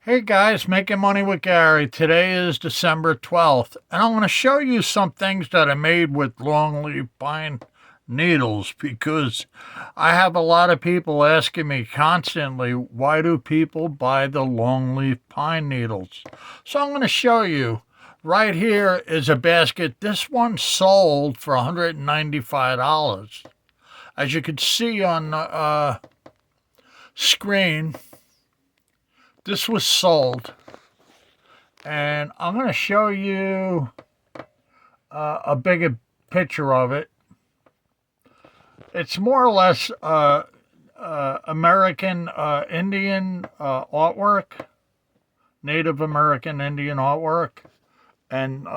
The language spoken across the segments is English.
Hey guys, Making Money with Gary. Today is December 12th, and I'm going to show you some things that I made with longleaf pine needles because I have a lot of people asking me constantly, why do people buy the longleaf pine needles? So I'm going to show you. Right here is a basket. This one sold for $195. As you can see on the screen, this was sold. And I'm going to show you a bigger picture of it. It's more or less American Indian artwork, Native American Indian artwork. And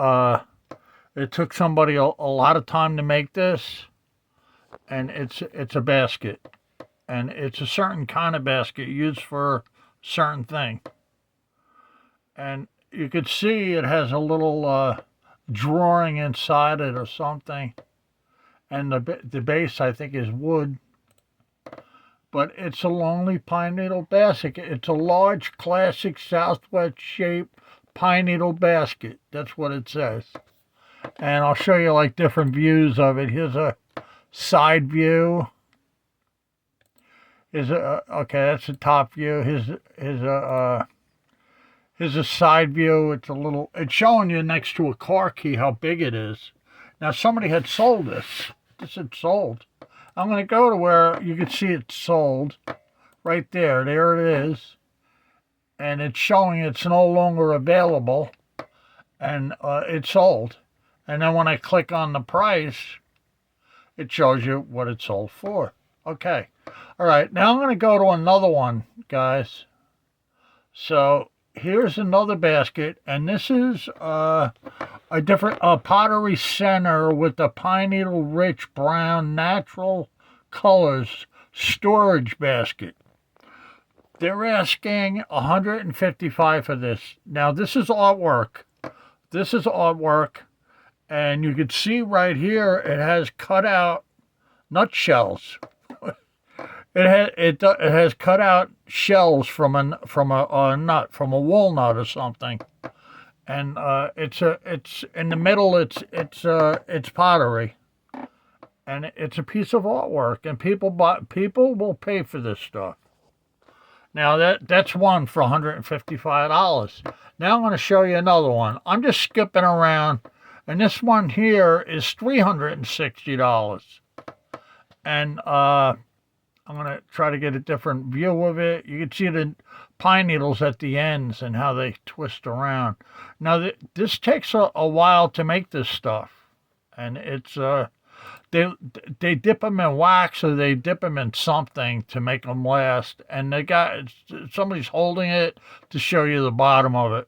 it took somebody a lot of time to make this. And it's a basket. And it's a certain kind of basket used for a certain thing. And you could see it has a little drawing inside it or something. And the base, I think, is wood. But it's a longleaf pine needle basket. It's a large, classic Southwest-shaped pine needle basket. That's what it says. And I'll show you, like, different views of it. Here's a side view. Okay, that's the top view. Here's a side view. It's showing you next to a car key how big it is. Now, somebody had sold this. This had sold. I'm going to go to where you can see it's sold. Right there. There it is. And it's showing it's no longer available. And it's sold. And then when I click on the price, it shows you what it sold for. Okay. All right. Now I'm going to go to another one, guys. So here's another basket, and this is a different pottery center with the pine needle rich brown natural colors storage basket. They're asking $155 for this. Now this is artwork. This is artwork, and you can see right here it has cut out nutshells. It has cut out shells from a nut, from a walnut or something, and it's in the middle. It's pottery, and it's a piece of artwork, and people will pay for this stuff. Now that's one for $155. Now I'm going to show you another one. I'm just skipping around, and this one here is $360, and I'm going to try to get a different view of it. You can see the pine needles at the ends and how they twist around. Now, this takes a while to make this stuff. And it's, they dip them in wax or they dip them in something to make them last. And somebody's holding it to show you the bottom of it.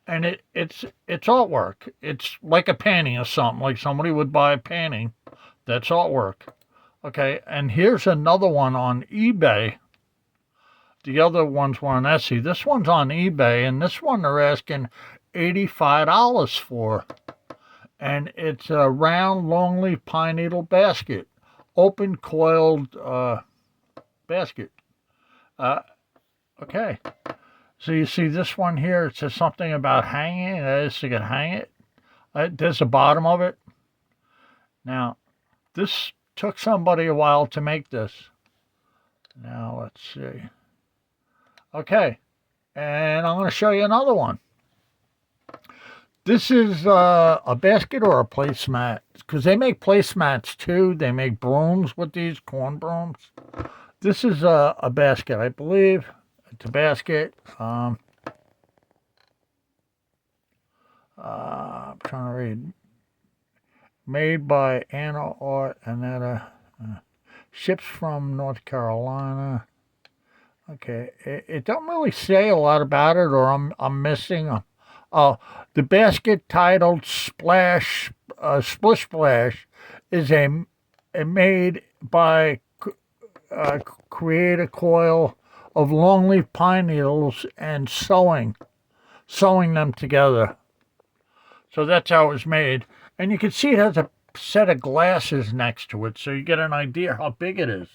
And it's artwork. It's like a painting or something, like somebody would buy a painting. That's artwork. Okay, and here's another one on eBay. The other ones were on Etsy. This one's on eBay, and this one they're asking $85 for. And it's a round longleaf pine needle basket, open coiled basket. Okay, so you see this one here. It says something about hanging. That is, you can hang it. There's the bottom of it. Now, this took somebody a while to make this. Now, let's see. Okay. And I'm going to show you another one. This is a basket or a placemat. Because they make placemats too. They make brooms with these, corn brooms. This is a basket, I believe. It's a basket. I'm trying to read. Made by Anna Art Annetta. Ships from North Carolina. Okay, it don't really say a lot about it, or I'm missing. The basket titled Splish Splash is a made by create a coil of longleaf pine needles and sewing them together. So that's how it was made. And you can see it has a set of glasses next to it, so you get an idea how big it is.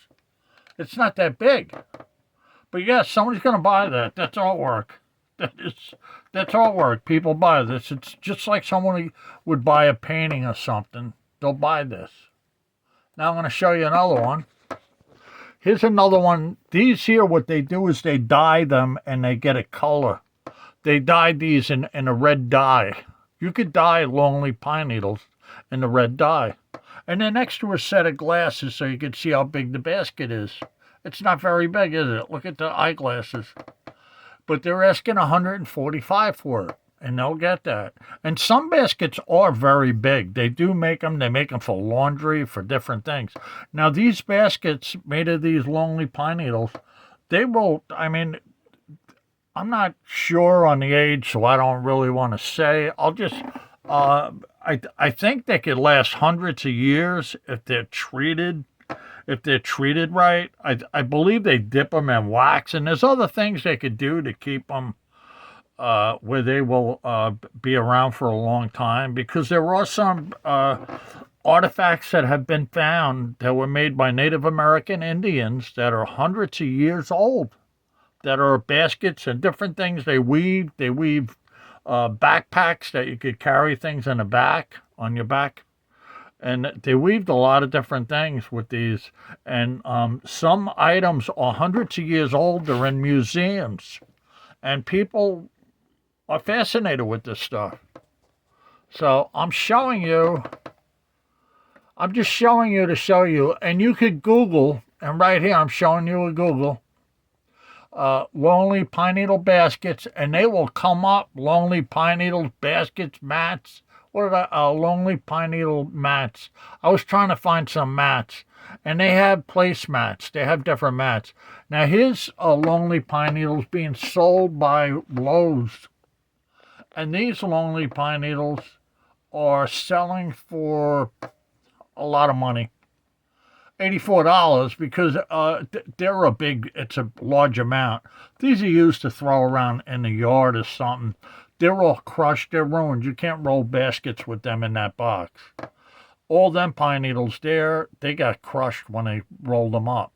It's not that big. But yeah, somebody's going to buy that. That's artwork. That's artwork. People buy this. It's just like someone would buy a painting or something. They'll buy this. Now I'm going to show you another one. Here's another one. These here, what they do is they dye them and they get a color. They dye these in a red dye. You could dye longleaf pine needles in the red dye. And they're next to a set of glasses so you can see how big the basket is. It's not very big, is it? Look at the eyeglasses. But they're asking $145 for it, and they'll get that. And some baskets are very big. They do make them. They make them for laundry, for different things. Now, these baskets made of these longleaf pine needles, they will, I mean, I'm not sure on the age, so I don't really want to say. I'll just, I think they could last hundreds of years if they're treated. If they're treated right. I believe they dip them in wax, and there's other things they could do to keep them where they will be around for a long time, because there are some artifacts that have been found that were made by Native American Indians that are hundreds of years old, that are baskets and different things. They weave backpacks that you could carry things in the back, on your back. And they weaved a lot of different things with these. And some items are hundreds of years old. They're in museums. And people are fascinated with this stuff. So I'm just showing you to show you. And you could Google, and right here I'm showing you a Google, longleaf pine needle baskets, and they will come up. Longleaf pine needles, baskets, mats. What are longleaf pine needle mats? I was trying to find some mats, and they have place mats. They have different mats. Now, here's longleaf pine needles being sold by Lowe's, and these longleaf pine needles are selling for a lot of money. $84, because it's a large amount. These are used to throw around in the yard or something. They're all crushed. They're ruined. You can't roll baskets with them in that box. All them pine needles there, they got crushed when they rolled them up.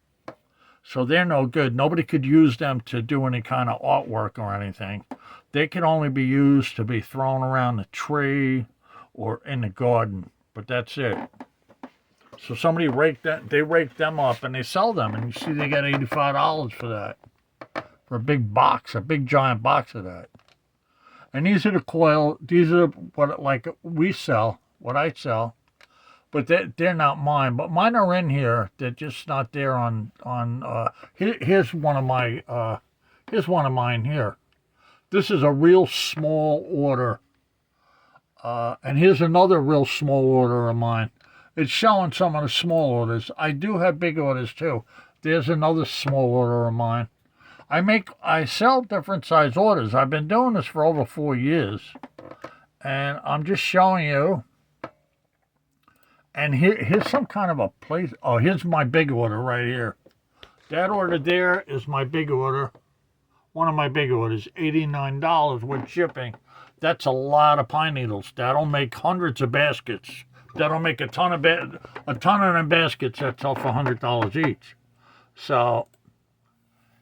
So they're no good. Nobody could use them to do any kind of artwork or anything. They can only be used to be thrown around the tree or in the garden. But that's it. So somebody rake them up and they sell them. And you see they got $85 for that. For a big box, a big giant box of that. And these are the coil. These are what I sell, but they're not mine. But mine are in here. They're just not there on. Here's one of mine here. This is a real small order, and here's another real small order of mine. It's showing some of the small orders. I do have big orders too. There's another small order of mine. I sell different size orders. I've been doing this for over 4 years. And I'm just showing you. And here's some kind of a place. Oh, here's my big order right here. That order there is my big order. One of my big orders, $89 with shipping. That's a lot of pine needles. That'll make hundreds of baskets. That'll make a ton of them baskets that sell for $100 each. So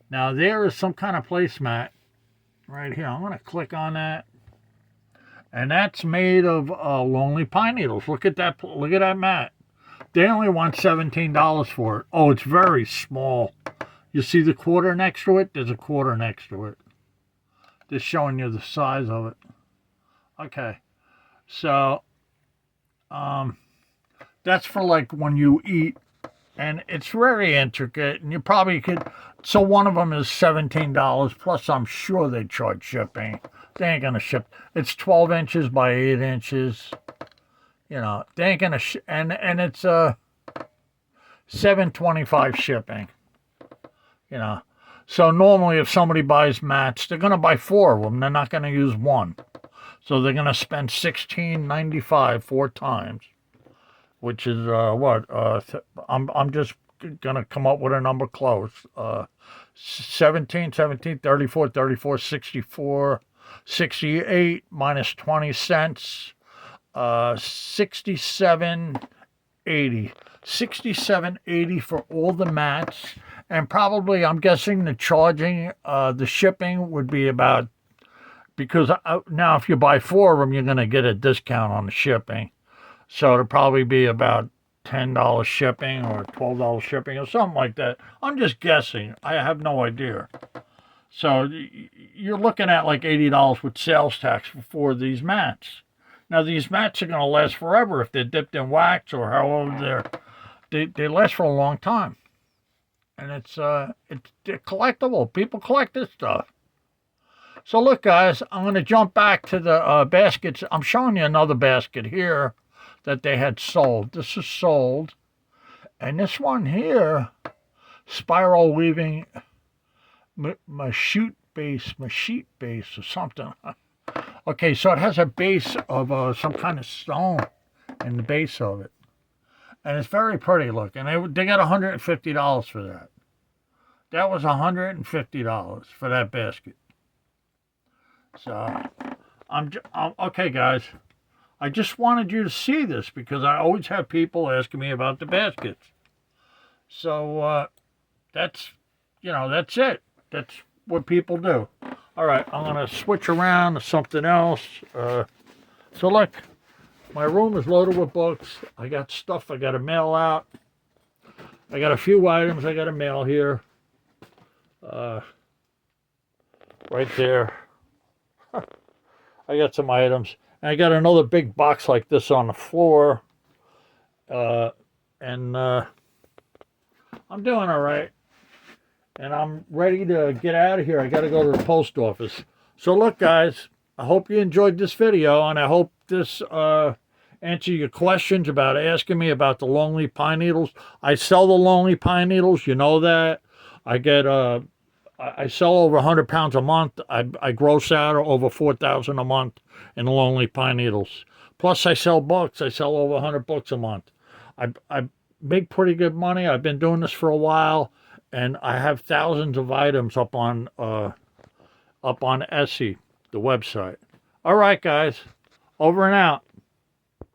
now there is some kind of placemat right here. I'm going to click on that. And that's made of longleaf pine needles. Look at that. Look at that mat. They only want $17 for it. Oh, it's very small. You see the quarter next to it? There's a quarter next to it. Just showing you the size of it. Okay. So, that's for like when you eat. And it's very intricate, and you probably could. So one of them is $17. Plus, I'm sure they charge shipping. They ain't gonna ship. It's 12 inches by 8 inches. You know, they ain't gonna. And it's $7.25 shipping. You know, so normally if somebody buys mats, they're gonna buy 4 of them. They're not gonna use one. So they're gonna spend $16.95 4 times. Which is I'm just gonna come up with a number close. 17, 34, 34, 64, 68 minus 20 cents, 67.80. 67.80 for all the mats, and probably I'm guessing the charging, the shipping would be about because now if you buy 4 of them, you're going to get a discount on the shipping. So it'll probably be about $10 shipping or $12 shipping or something like that. I'm just guessing. I have no idea. So you're looking at like $80 with sales tax for these mats. Now these mats are going to last forever if they're dipped in wax or however they last for a long time. And it's collectible. People collect this stuff. So look, guys, I'm going to jump back to the baskets. I'm showing you another basket here that they had sold. This is sold. And this one here, spiral weaving sheet base or something. Okay, so it has a base of some kind of stone in the base of it. And it's very pretty looking. They got $150 for that. That was $150 for that basket. So, I'm okay, guys. I just wanted you to see this because I always have people asking me about the baskets. So, that's it. That's what people do. All right, I'm going to switch around to something else. So, look, my room is loaded with books. I got stuff I got to mail out. I got a few items I got to mail here. Right there. I got some items. And I got another big box like this on the floor. And I'm doing all right. And I'm ready to get out of here. I got to go to the post office. So look, guys, I hope you enjoyed this video, and I hope this answer your questions about asking me about the longleaf pine needles. I sell the longleaf pine needles. You know that. I sell over 100 pounds a month. I gross out over 4,000 a month in the longleaf pine needles. Plus, I sell books. I sell over 100 books a month. I make pretty good money. I've been doing this for a while, and I have thousands of items up on Etsy, the website. All right, guys, over and out.